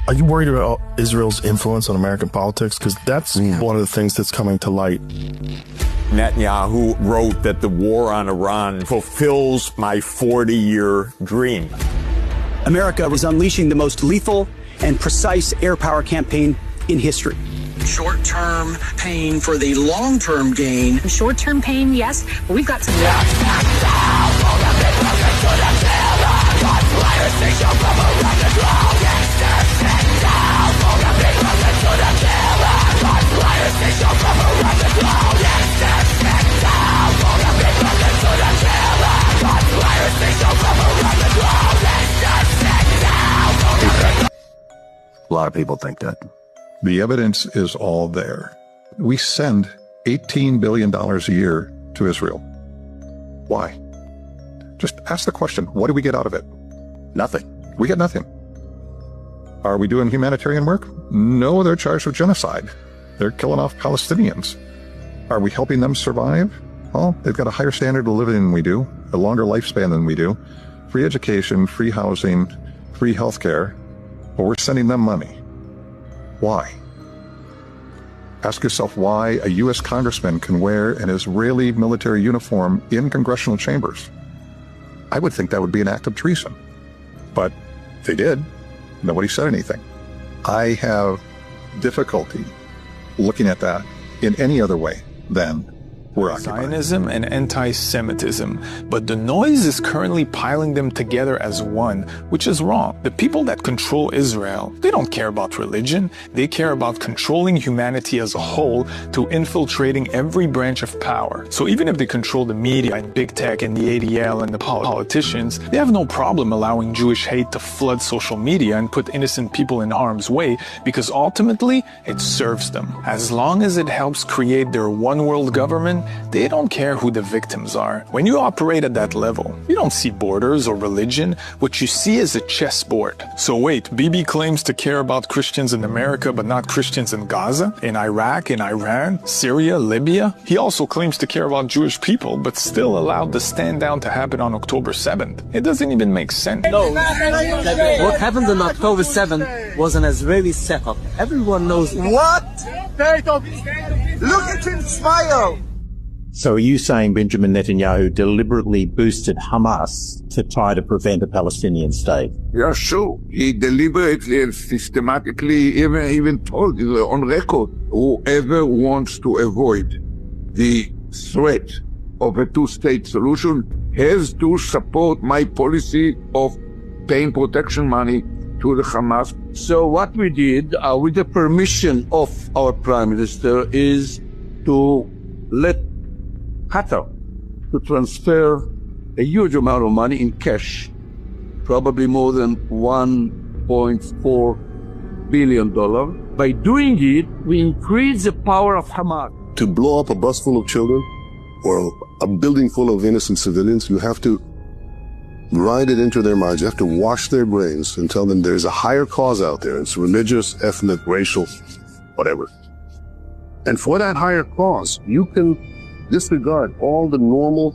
Are you worried about Israel's influence on American politics? Because that's one of the things that's coming to light. Netanyahu wrote that the war on Iran fulfills my 40-year dream. America is unleashing the most lethal and precise air power campaign in history. Short-term pain for the long-term gain. Short-term pain, yes, but we've got some... A lot of people think that. The evidence is all there. We send $18 billion a year to Israel. Why? Just ask the question, what do we get out of it? Nothing. We get nothing. Are we doing humanitarian work? No, they're charged with genocide. They're killing off Palestinians. Are we helping them survive? Well, they've got a higher standard of living than we do, a longer lifespan than we do, free education, free housing, free health care, but we're sending them money. Why? Ask yourself why a U.S. congressman can wear an Israeli military uniform in congressional chambers. I would think that would be an act of treason. But they did. Nobody said anything. I have difficulty looking at that in any other way than we're occupied. Zionism and anti-Semitism, but the noise is currently piling them together as one, which is wrong. The people that control Israel, they don't care about religion. They care about controlling humanity as a whole to infiltrating every branch of power. So even if they control the media and big tech and the ADL and the politicians, they have no problem allowing Jewish hate to flood social media and put innocent people in harm's way, because ultimately it serves them. As long as it helps create their one world government, they don't care who the victims are. When you operate at that level, you don't see borders or religion. What you see is a chessboard. So wait, Bibi claims to care about Christians in America, but not Christians in Gaza, in Iraq, in Iran, Syria, Libya? He also claims to care about Jewish people, but still allowed the stand down to happen on October 7th. It doesn't even make sense. No, what happened on October 7th was an Israeli setup. Everyone knows. What? Look at him smile! So are you saying Benjamin Netanyahu deliberately boosted Hamas to try to prevent a Palestinian state? Yeah, sure. He deliberately and systematically even told on record, whoever wants to avoid the threat of a two-state solution has to support my policy of paying protection money to the Hamas. So what we did, with the permission of our Prime Minister, is to let Qatar to transfer a huge amount of money in cash, probably more than $1.4 billion. By doing it, we increase the power of Hamas. To blow up a bus full of children or a building full of innocent civilians, you have to grind it into their minds. You have to wash their brains and tell them there's a higher cause out there. It's religious, ethnic, racial, whatever. And for that higher cause, you can disregard all the normal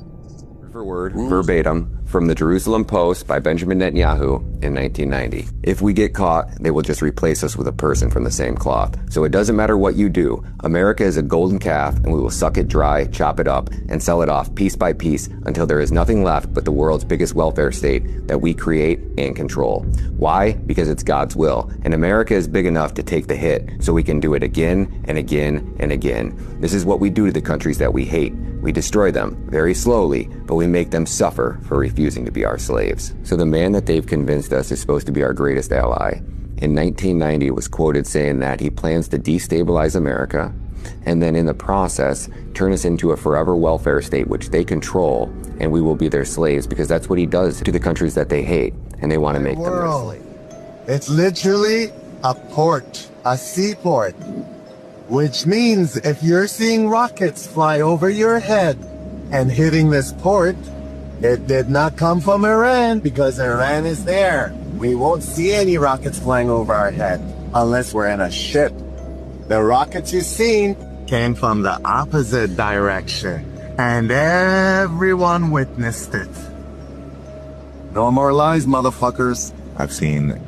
for word, verbatim, from the Jerusalem Post by Benjamin Netanyahu in 1990. If we get caught, they will just replace us with a person from the same cloth. So it doesn't matter what you do. America is a golden calf, and we will suck it dry, chop it up, and sell it off piece by piece until there is nothing left but the world's biggest welfare state that we create and control. Why? Because it's God's will. And America is big enough to take the hit, so we can do it again and again and again. This is what we do to the countries that we hate. We destroy them very slowly, but we make them suffer for refusing to be our slaves. So the man that they've convinced us is supposed to be our greatest ally, in 1990 was quoted saying that he plans to destabilize America and then in the process turn us into a forever welfare state which they control, and we will be their slaves, because that's what he does to the countries that they hate, and they want to make them their slaves. It's literally a port, a seaport. Which means if you're seeing rockets fly over your head and hitting this port, it did not come from Iran, because Iran is there. We won't see any rockets flying over our head unless we're in a ship. The rockets you've seen came from the opposite direction, and everyone witnessed it. No more lies, motherfuckers. I've seen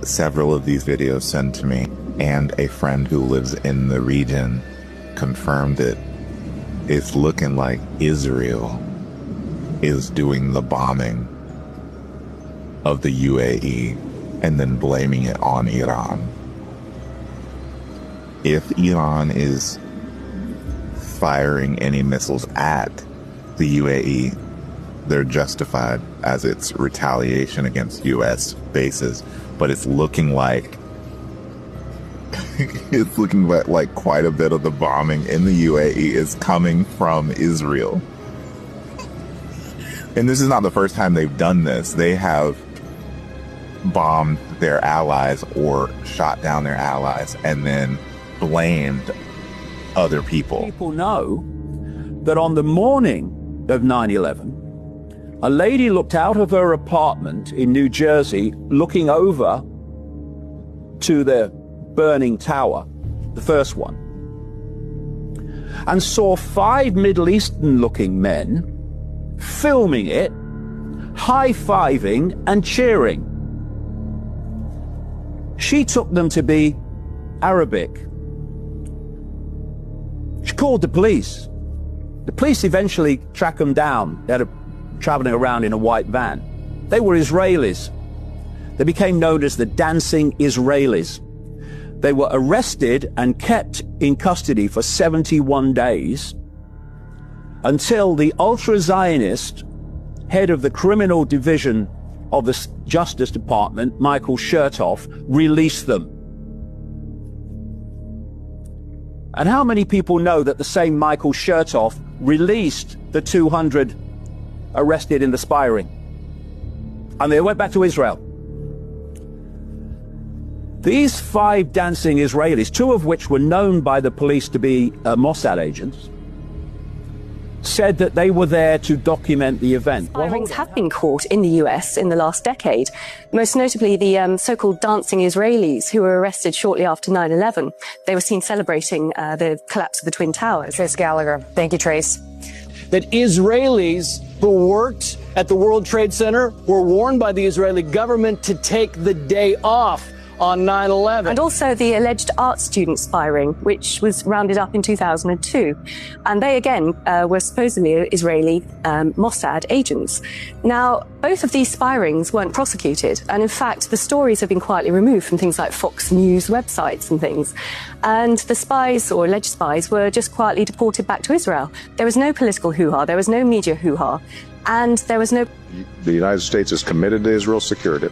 several of these videos sent to me, and a friend who lives in the region confirmed it. It's looking like Israel is doing the bombing of the UAE and then blaming it on Iran. If Iran is firing any missiles at the UAE, they're justified as its retaliation against U.S. bases. But it's looking like like quite a bit of the bombing in the UAE is coming from Israel. And this is not the first time they've done this. They have bombed their allies or shot down their allies and then blamed other people. People know that on the morning of 9/11, a lady looked out of her apartment in New Jersey, looking over to the burning tower, the first one, and saw 5 Middle Eastern-looking men filming it, high-fiving and cheering. She took them to be Arabic. She called the police. The police eventually tracked them down. They had traveling around in a white van. They were Israelis. They became known as the Dancing Israelis. They were arrested and kept in custody for 71 days until the ultra-Zionist head of the criminal division of the Justice Department, Michael Chertoff, released them. And how many people know that the same Michael Chertoff released the 200 arrested in the spy ring? And they went back to Israel. These 5 dancing Israelis, 2 of which were known by the police to be Mossad agents, said that they were there to document the event. Spy rings have been caught in the US in the last decade, most notably the so-called dancing Israelis who were arrested shortly after 9/11. They were seen celebrating the collapse of the Twin Towers. Trace Gallagher. Thank you, Trace. That Israelis who worked at the World Trade Center were warned by the Israeli government to take the day off on 9/11. And also the alleged art student spy ring, which was rounded up in 2002. And they, again, were supposedly Israeli Mossad agents. Now, both of these spy rings weren't prosecuted. And in fact, the stories have been quietly removed from things like Fox News websites and things. And the spies, or alleged spies, were just quietly deported back to Israel. There was no political hoo-ha. There was no media hoo-ha. And there was no... The United States is committed to Israel's security.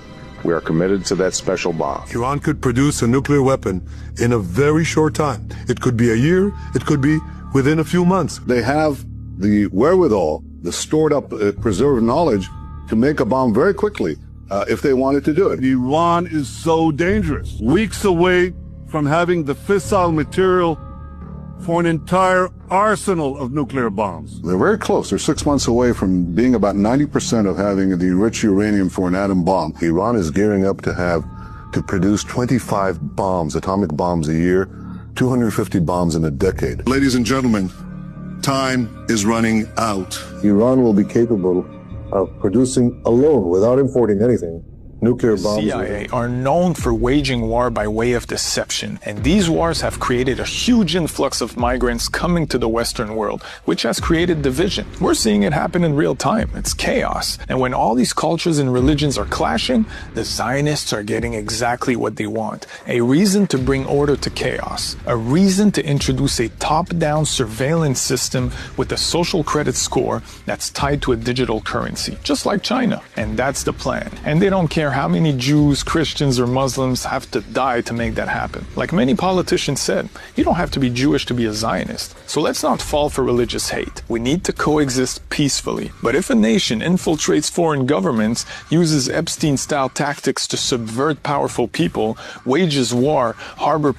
We are committed to that special bomb. Iran could produce a nuclear weapon in a very short time. It could be a year. It could be within a few months. They have the wherewithal, the stored up, preserved knowledge to make a bomb very quickly if they wanted to do it. Iran is so dangerous. Weeks away from having the fissile material for an entire arsenal of nuclear bombs. They're very close. They're 6 months away from being about 90% of having the enriched uranium for an atom bomb. Iran is gearing up to produce 25 bombs, atomic bombs a year, 250 bombs in a decade. Ladies and gentlemen, time is running out. Iran will be capable of producing alone, without importing anything, nuclear bombs. The CIA are known for waging war by way of deception, and these wars have created a huge influx of migrants coming to the Western world, which has created division. We're seeing it happen in real time. It's chaos. And when all these cultures and religions are clashing, the Zionists are getting exactly what they want. A reason to bring order to chaos. A reason to introduce a top-down surveillance system with a social credit score that's tied to a digital currency, just like China. And that's the plan. And they don't care how many Jews, Christians, or Muslims have to die to make that happen. Like many politicians said, you don't have to be Jewish to be a Zionist. So let's not fall for religious hate. We need to coexist peacefully. But if a nation infiltrates foreign governments, uses Epstein-style tactics to subvert powerful people, wages war, harbor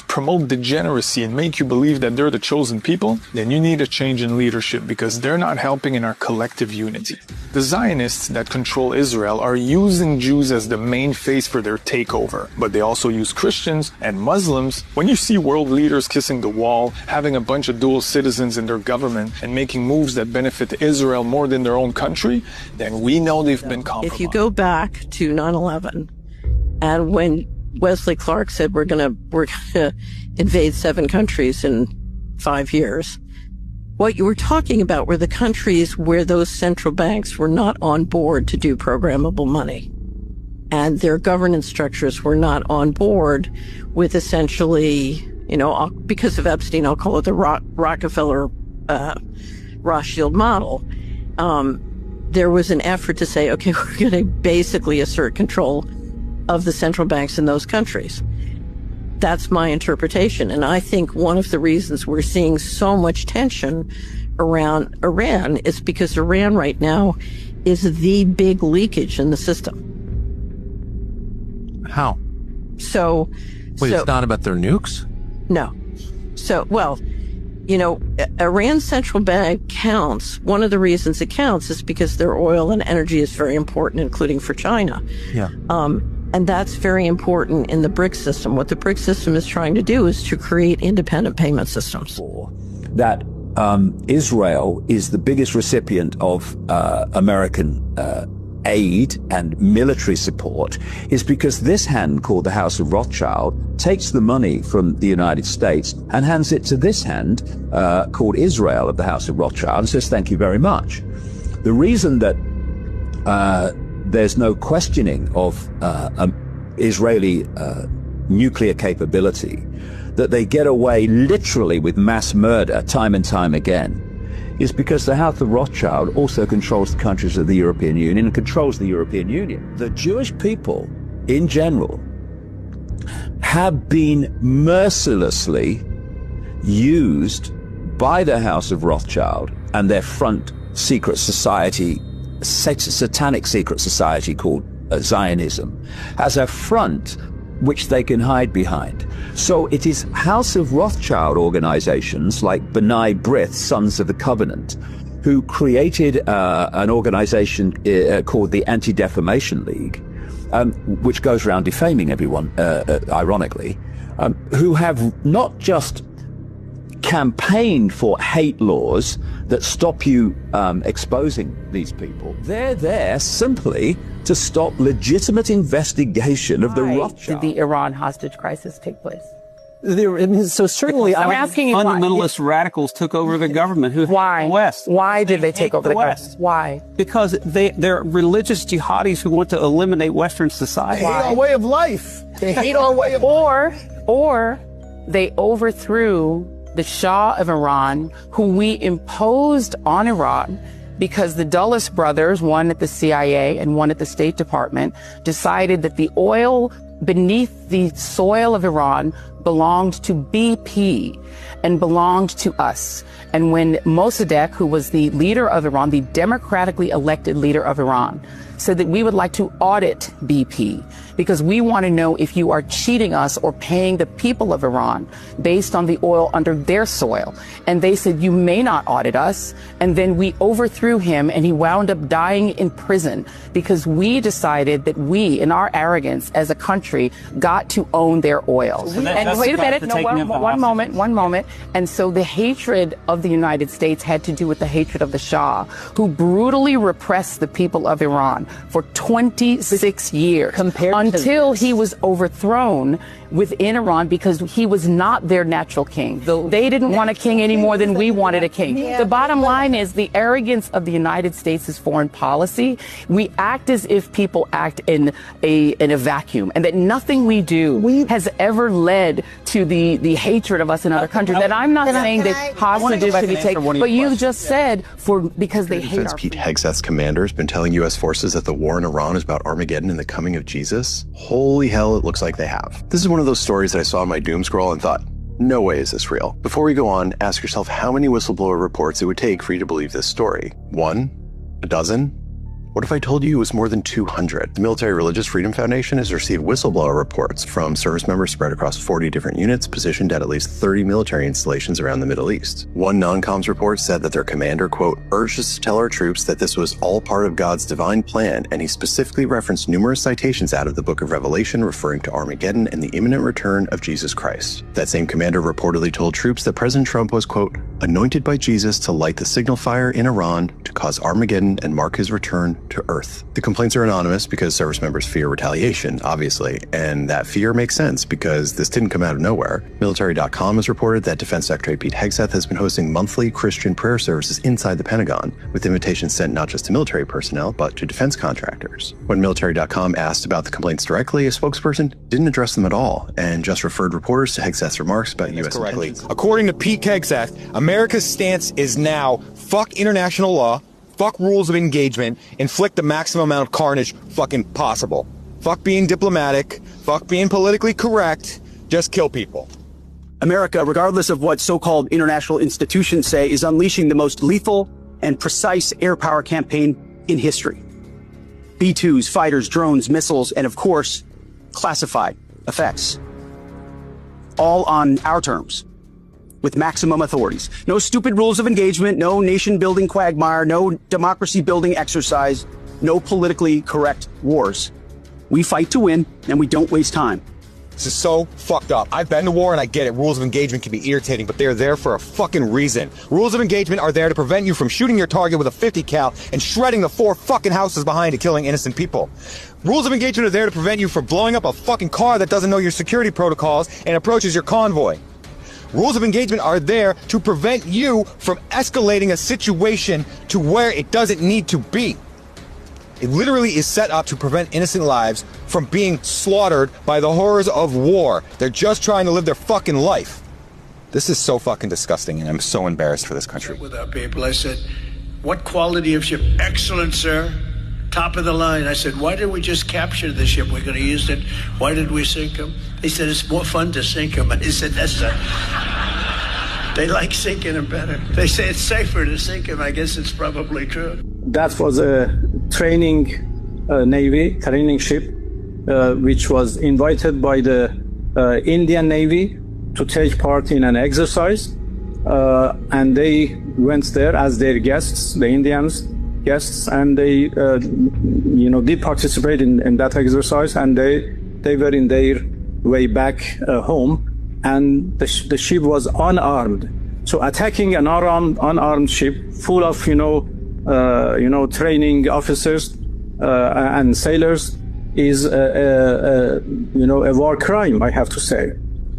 promote degeneracy and make you believe that they're the chosen people, then you need a change in leadership because they're not helping in our collective unity. The Zionists that control Israel are using Jews as the main face for their takeover, but they also use Christians and Muslims. When you see world leaders kissing the wall, having a bunch of dual citizens in their government, and making moves that benefit Israel more than their own country, then we know they've been compromised. If you go back to 9/11, and when Wesley Clark said we're gonna invade 7 countries in 5 years, what you were talking about were the countries where those central banks were not on board to do programmable money. And their governance structures were not on board with essentially, because of Epstein, I'll call it the Rockefeller Rothschild model. There was an effort to say, okay, we're going to basically assert control of the central banks in those countries. That's my interpretation. And I think one of the reasons we're seeing so much tension around Iran is because Iran right now is the big leakage in the system. How? So it's not about their nukes? No. Iran's central bank counts. One of the reasons it counts is because their oil and energy is very important, including for China. Yeah. And that's very important in the BRICS system. What the BRICS system is trying to do is to create independent payment systems. That Israel is the biggest recipient of American aid and military support is because this hand called the House of Rothschild takes the money from the United States and hands it to this hand called Israel of the House of Rothschild and says, thank you very much. The reason that there's no questioning of Israeli nuclear capability, that they get away literally with mass murder time and time again, is because the House of Rothschild also controls the countries of the European Union and controls the European Union. The Jewish people, in general, have been mercilessly used by the House of Rothschild and their front secret society, satanic secret society called Zionism, as a front which they can hide behind. So it is House of Rothschild organizations like B'nai B'rith, Sons of the Covenant, who created an organization called the Anti-Defamation League, which goes around defaming everyone, ironically, who have not just campaigned for hate laws that stop you exposing these people. They're there simply to stop legitimate investigation of the Rothschild. Did the Iran hostage crisis take place? So certainly, I'm asking you, fundamentalist radicals took over the government. Why? The West. Why did they take over the West? Why? Because they're religious jihadis who want to eliminate Western society. They hate our way of life. They hate our way of or they overthrew the Shah of Iran, who we imposed on Iran because the Dulles brothers, one at the CIA and one at the State Department, decided that the oil beneath the soil of Iran belonged to BP and belonged to us. And when Mossadegh, who was the leader of Iran, the democratically elected leader of Iran, said that we would like to audit BP because we want to know if you are cheating us or paying the people of Iran based on the oil under their soil. And they said, you may not audit us. And then we overthrew him and he wound up dying in prison because we decided that we, in our arrogance as a country, got to own their oil. And wait a minute, one moment. And so the hatred of the United States had to do with the hatred of the Shah, who brutally repressed the people of Iran for 26 years until he was overthrown within Iran because he was not their natural king. They didn't want a king any more than we wanted a king. The bottom line is the arrogance of the United States' foreign policy. We act as if people act in a vacuum, and that nothing we do has ever led to the hatred of us in other countries. And I'm not saying that hostages should be taken, but you just said because they hate our Pete Hegseth's commander has been telling U.S. forces that the war in Iran is about Armageddon and the coming of Jesus. Holy hell, it looks like they have. This is one of those stories that I saw on my doom scroll and thought, no way is this real. Before we go on, ask yourself how many whistleblower reports it would take for you to believe this story. 1? A dozen? What if I told you it was more than 200? The Military Religious Freedom Foundation has received whistleblower reports from service members spread across 40 different units positioned at least 30 military installations around the Middle East. One non-coms report said that their commander, quote, urged us to tell our troops that this was all part of God's divine plan, and he specifically referenced numerous citations out of the book of Revelation referring to Armageddon and the imminent return of Jesus Christ. That same commander reportedly told troops that President Trump was, quote, anointed by Jesus to light the signal fire in Iran to cause Armageddon and mark his return to Earth. The complaints are anonymous because service members fear retaliation, obviously, and that fear makes sense because this didn't come out of nowhere. Military.com has reported that Defense Secretary Pete Hegseth has been hosting monthly Christian prayer services inside the Pentagon, with invitations sent not just to military personnel, but to defense contractors. When Military.com asked about the complaints directly, a spokesperson didn't address them at all, and just referred reporters to Hegseth's remarks about U.S. intentions. According to Pete Hegseth, America's stance is now fuck international law, fuck rules of engagement, inflict the maximum amount of carnage fucking possible. Fuck being diplomatic, fuck being politically correct, just kill people. America, regardless of what so-called international institutions say, is unleashing the most lethal and precise air power campaign in history. B-2s, fighters, drones, missiles, and of course, classified effects. All on our terms, with maximum authorities. No stupid rules of engagement, no nation-building quagmire, no democracy-building exercise, no politically correct wars. We fight to win, and we don't waste time. This is so fucked up. I've been to war and I get it. Rules of engagement can be irritating, but they're there for a fucking reason. Rules of engagement are there to prevent you from shooting your target with a 50 cal and shredding the 4 fucking houses behind it, killing innocent people. Rules of engagement are there to prevent you from blowing up a fucking car that doesn't know your security protocols and approaches your convoy. Rules of engagement are there to prevent you from escalating a situation to where it doesn't need to be. It literally is set up to prevent innocent lives from being slaughtered by the horrors of war. They're just trying to live their fucking life. This is so fucking disgusting, and I'm so embarrassed for this country. With our people, I said, what quality of ship? Excellent, sir. Top of the line. I said, why did we just capture the ship? We're going to use it. Why did we sink them? They said, it's more fun to sink them. And he said, they like sinking them better. They say it's safer to sink them. I guess it's probably true. That was a training Navy, training ship, which was invited by the Indian Navy to take part in an exercise. And they went there as their guests, the Indians guests, and they, did participate in that exercise, and they were in their way back home, and the ship was unarmed. So attacking an unarmed ship full of, training officers and sailors is, a war crime, I have to say.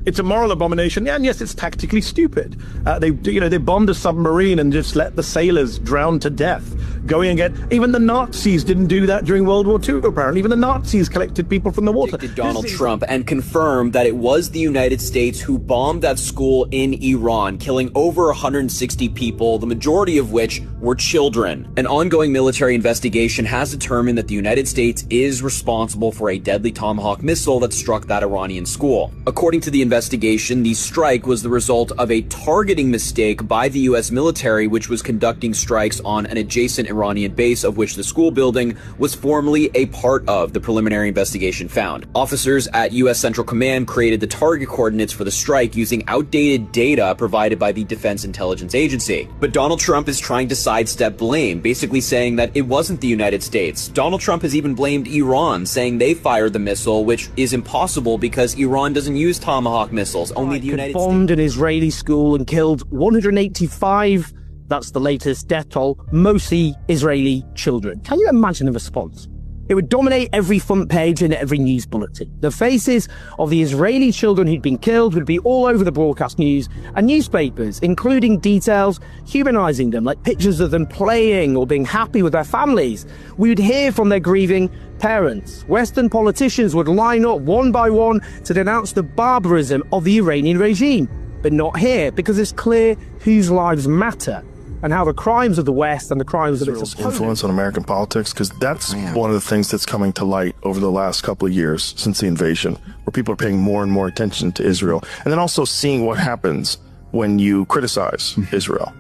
It's a moral abomination, and yes, it's tactically stupid. They bombed a submarine and just let the sailors drown to death. Going again, even the Nazis didn't do that during World War II, apparently. Even the Nazis collected people from the water. Donald Trump and confirmed that it was the United States who bombed that school in Iran, killing over 160 people, the majority of which were children. An ongoing military investigation has determined that the United States is responsible for a deadly Tomahawk missile that struck that Iranian school. According to the investigation, the strike was the result of a targeting mistake by the U.S. military, which was conducting strikes on an adjacent Iranian base of which the school building was formerly a part of, the preliminary investigation found. Officers at U.S. Central Command created the target coordinates for the strike using outdated data provided by the Defense Intelligence Agency. But Donald Trump is trying to sidestep blame, basically saying that it wasn't the United States. Donald Trump has even blamed Iran, saying they fired the missile, which is impossible because Iran doesn't use Tomahawk missiles, only the United States. Bombed an Israeli school and killed 185, that's the latest death toll, mostly Israeli children. Can you imagine the response? It would dominate every front page and every news bulletin. The faces of the Israeli children who'd been killed would be all over the broadcast news and newspapers, including details humanizing them, like pictures of them playing or being happy with their families. We would hear from their grieving parents. Western politicians would line up one by one to denounce the barbarism of the Iranian regime. But not here, because it's clear whose lives matter and how the crimes of the West and the crimes of its opponents influence on American politics, because that's one of the things that's coming to light over the last couple of years since the invasion, where people are paying more and more attention to Israel, and then also seeing what happens when you criticize Israel.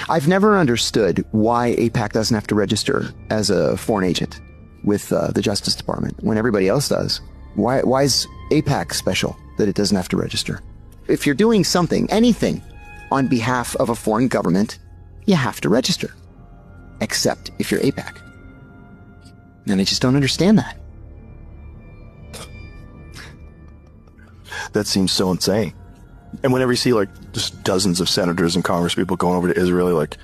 I've never understood why AIPAC doesn't have to register as a foreign agent with the Justice Department when everybody else does. Why is AIPAC special that it doesn't have to register? If you're doing something, anything, on behalf of a foreign government, you have to register. Except if you're AIPAC. And I just don't understand that. That seems so insane. And whenever you see like just dozens of senators and congresspeople going over to Israel, like,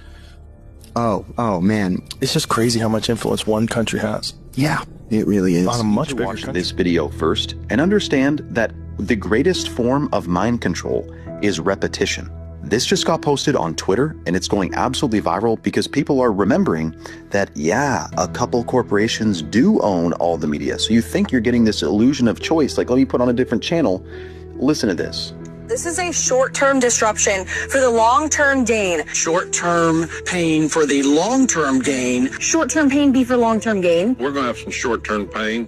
oh man, it's just crazy how much influence one country has. Yeah, it really is. On a much bigger Watch country. this video first and understand that the greatest form of mind control is repetition. This just got posted on Twitter and it's going absolutely viral because people are remembering that, yeah, a couple corporations do own all the media. So you think you're getting this illusion of choice, like, let me put on a different channel. Listen to this. This is a short-term disruption for the long-term gain. Short-term pain for the long-term gain. Short-term pain be for long-term gain. We're going to have some short-term pain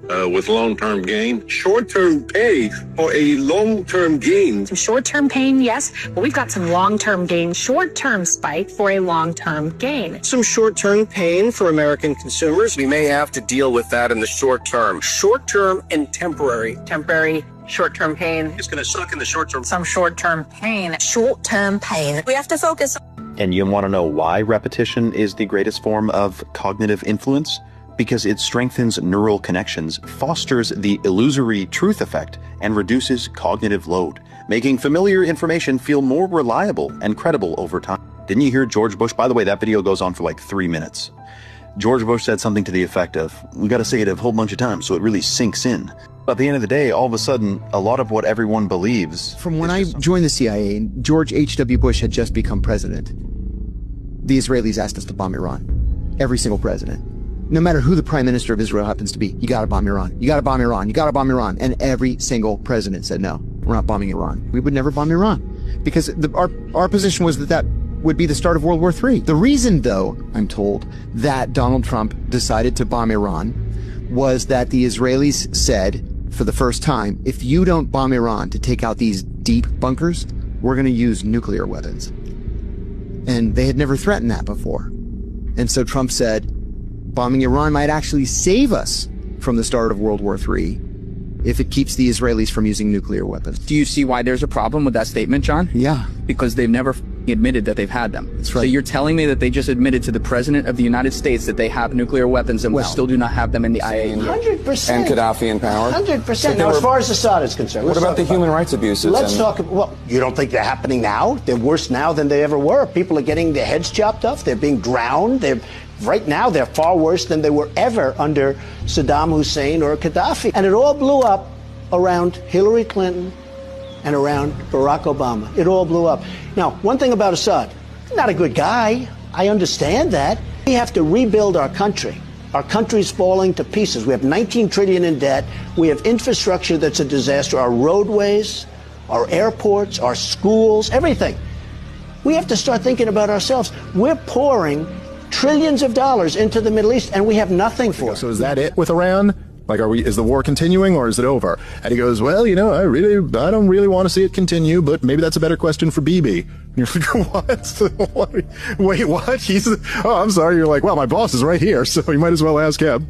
with long-term gain. Short-term pain for a long-term gain. Some short-term pain, yes, but we've got some long-term gain. Short-term spike for a long-term gain. Some short-term pain for American consumers. We may have to deal with that in the short term. Short-term and temporary. Temporary. Short-term pain. It's going to suck in the short term. Some short-term pain. Short-term pain. We have to focus. And you want to know why repetition is the greatest form of cognitive influence? Because it strengthens neural connections, fosters the illusory truth effect, and reduces cognitive load, making familiar information feel more reliable and credible over time. Didn't you hear George Bush? By the way, that video goes on for like 3 minutes. George Bush said something to the effect of, we got to say it a whole bunch of times so it really sinks in. But at the end of the day, all of a sudden, a lot of what everyone believes... From when I joined the CIA, George H.W. Bush had just become president. The Israelis asked us to bomb Iran. Every single president. No matter who the prime minister of Israel happens to be, you gotta bomb Iran. You gotta bomb Iran. You gotta bomb Iran. And every single president said, no, we're not bombing Iran. We would never bomb Iran. Because our position was that would be the start of World War III. The reason, though, I'm told, that Donald Trump decided to bomb Iran was that the Israelis said, for the first time, if you don't bomb Iran to take out these deep bunkers, we're going to use nuclear weapons. And they had never threatened that before. And so Trump said, bombing Iran might actually save us from the start of World War III if it keeps the Israelis from using nuclear weapons. Do you see why there's a problem with that statement, John? Yeah. Because they've never admitted that they've had them. That's right. So you're telling me that they just admitted to the President of the United States that they have nuclear weapons and we still do not have them in the IAEA. 100%. And Gaddafi in power? 100%. Now, as far as Assad is concerned... What about the human rights abuses? Let's talk... Well, you don't think they're happening now? They're worse now than they ever were. People are getting their heads chopped off. They're being drowned. Right now, they're far worse than they were ever under Saddam Hussein or Gaddafi. And it all blew up around Hillary Clinton and around Barack Obama. It all blew up. Now, one thing about Assad, not a good guy. I understand that. We have to rebuild our country. Our country's falling to pieces. We have 19 trillion in debt. We have infrastructure that's a disaster. Our roadways, our airports, our schools, everything. We have to start thinking about ourselves. We're pouring trillions of dollars into the Middle East, and we have nothing for it. So is that it with Iran? Like, is the war continuing or is it over? And he goes, well, you know, I don't really want to see it continue, but maybe that's a better question for Bibi. And you're like, what? Wait, what? Oh, I'm sorry. You're like, well, my boss is right here, so you might as well ask him.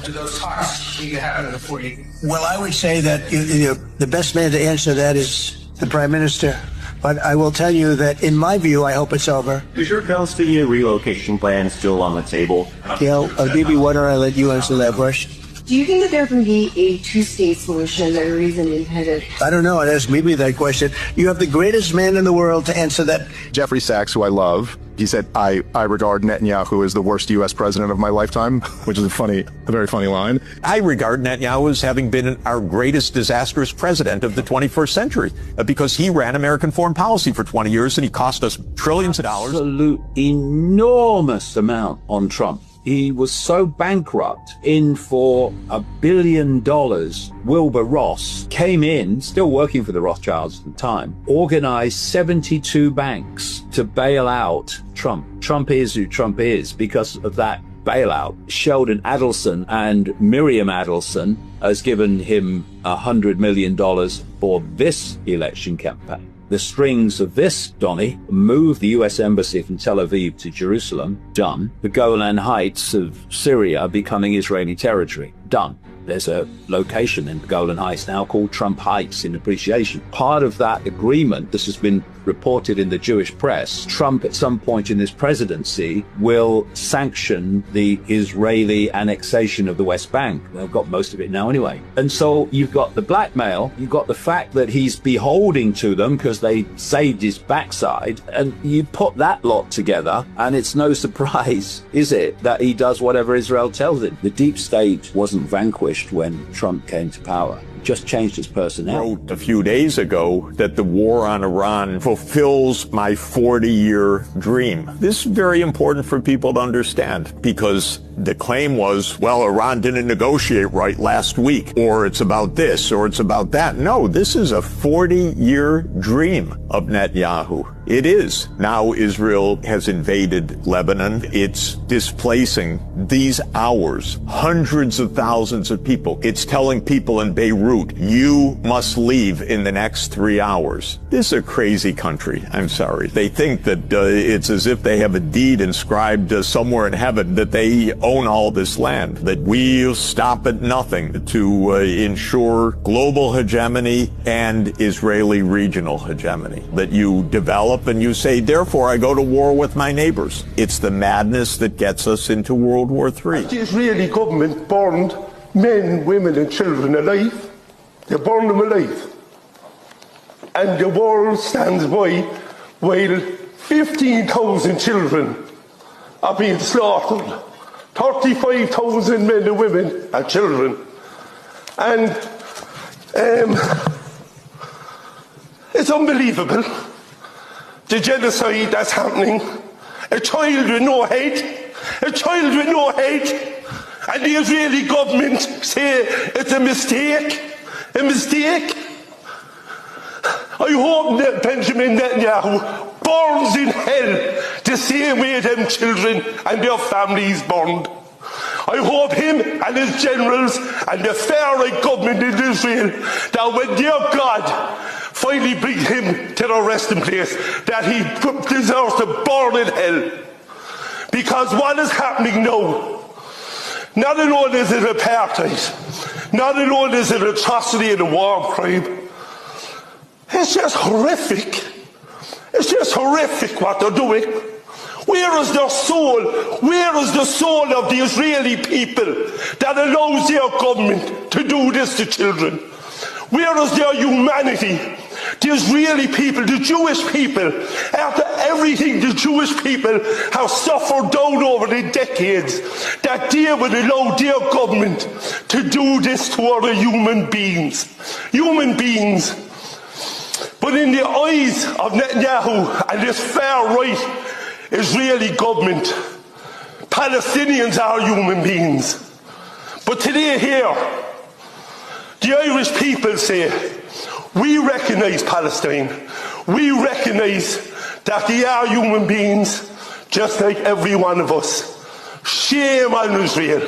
To those talks you have before you. Well, I would say that the best man to answer that is the Prime Minister. But I will tell you that, in my view, I hope it's over. Is your Palestinian relocation plan still on the table? Gail, Bibi, why don't I let you answer that question? Do you think that there can be a two-state solution that is independent? I don't know. I'd ask Bibi that question. You have the greatest man in the world to answer that. Jeffrey Sachs, who I love, he said, I regard Netanyahu as the worst U.S. president of my lifetime, which is a very funny line. I regard Netanyahu as having been our greatest disastrous president of the 21st century because he ran American foreign policy for 20 years and he cost us trillions of dollars. Absolute enormous amount on Trump. He was so bankrupt, in for $1 billion. Wilbur Ross came in, still working for the Rothschilds at the time, organized 72 banks to bail out Trump. Trump is who Trump is because of that bailout. Sheldon Adelson and Miriam Adelson has given him $100 million for this election campaign. the strings of this, Donny, move the US Embassy from Tel Aviv to Jerusalem, done. The Golan Heights of Syria becoming Israeli territory, done. There's a location in the Golan Heights now called Trump Heights in appreciation. Part of that agreement, this has been reported in the Jewish press, Trump at some point in his presidency will sanction the Israeli annexation of the West Bank. They've got most of it now anyway. And so you've got the blackmail, you've got the fact that he's beholding to them because they saved his backside, and you put that lot together and it's no surprise, is it, that he does whatever Israel tells him. The deep state wasn't vanquished when Trump came to power. Just changed his personnel. Wrote a few days ago that the war on Iran fulfills my 40-year dream. This is very important for people to understand, because the claim was, well, Iran didn't negotiate right last week, or it's about this, or it's about that. No, this is a 40-year dream of Netanyahu. It is. Now Israel has invaded Lebanon. It's displacing these hours hundreds of thousands of people. It's telling people in Beirut, you must leave in the next 3 hours. This is a crazy country. I'm sorry. They think that it's as if they have a deed inscribed somewhere in heaven that they own all this land, that we stop at nothing to ensure global hegemony and Israeli regional hegemony, that you develop and you say, therefore, I go to war with my neighbors. It's the madness that gets us into World War III. The Israeli government burned men, women and children alive. They burned them alive. And the world stands by while 15,000 children are being slaughtered. 35,000 men and women and children. And it's unbelievable, the genocide that's happening. A child with no head, a child with no head, and the Israeli government say it's a mistake, a mistake. I hope that Benjamin Netanyahu burns in hell the same way them children and their families burned. I hope him and his generals and the far-right government in Israel, that when their God finally brings him to the resting place, that he deserves to burn in hell. Because what is happening now, not alone is it apartheid, not alone is it atrocity and a war crime, it's just horrific. It's just horrific what they're doing. Where is their soul? Where is the soul of the Israeli people that allows their government to do this to children? Where is their humanity? The Israeli people, the Jewish people, after everything the Jewish people have suffered down over the decades, that they would allow their government to do this to other human beings. Human beings. But in the eyes of Netanyahu and this far-right Israeli government, Palestinians are human beings. But today here, the Irish people say, we recognise Palestine. We recognise that they are human beings, just like every one of us. Shame on Israel.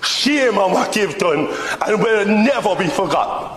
Shame on what they've done, and will never be forgotten.